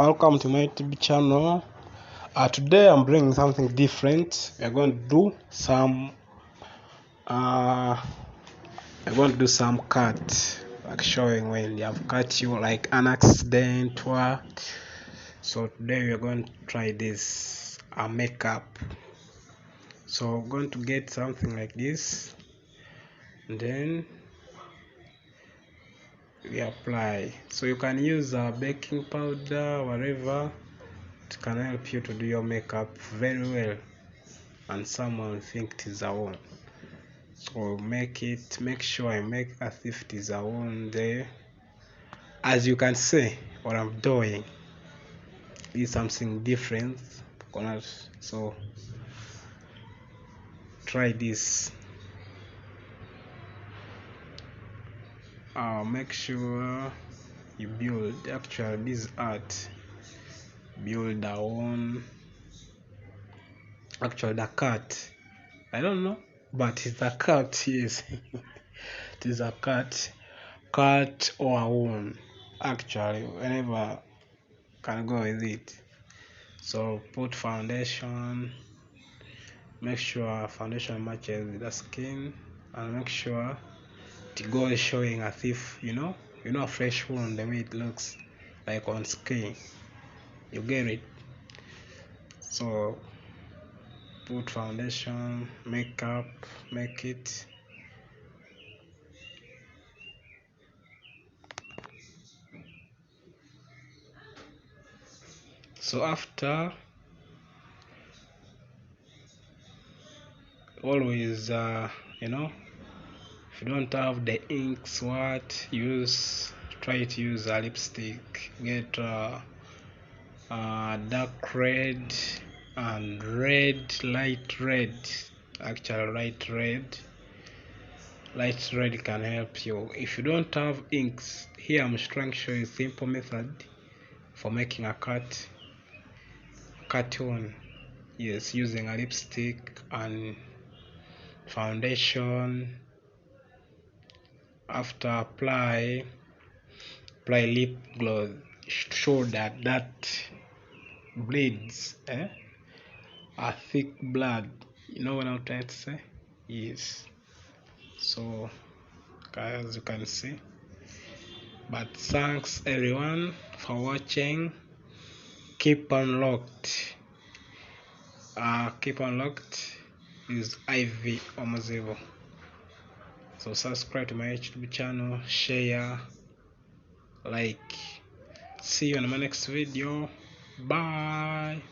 welcome to my YouTube channel. Today I'm bringing something different. We're going to do some cut, like showing when you have cut you like an accident or so. Today we're going to try this makeup. So we're going to get something like this, and then we apply. So you can use baking powder, whatever. It can help you to do your makeup very well, and someone will think it is a one. So make sure I make as if it is a one there. As you can see, what I'm doing is something different. So try this. Make sure you build. Actually, this art build our own. Actually, the cut, I don't know, but it's a cut. Yes. It is a cut or a one. Actually, whenever can go with it. So put foundation. Make sure foundation matches with the skin, and make sure it goes showing as if a fresh one, the way it looks like on skin. You get it? So put foundation, makeup, make it. So after, always if you don't have the inks, try to use a lipstick. Get dark red and light red. Actually, light red can help you. If you don't have inks, here I'm trying to show you a simple method for making a cartoon. Yes, using a lipstick and foundation. After apply lip gloss. Show that bleeds, a thick blood. You know what I'm trying to say? Yes. So as you can see, but thanks everyone for watching. Keep unlocked. Is Ivy Omozevo. So subscribe to my YouTube channel, share, like. See you in my next video. Bye.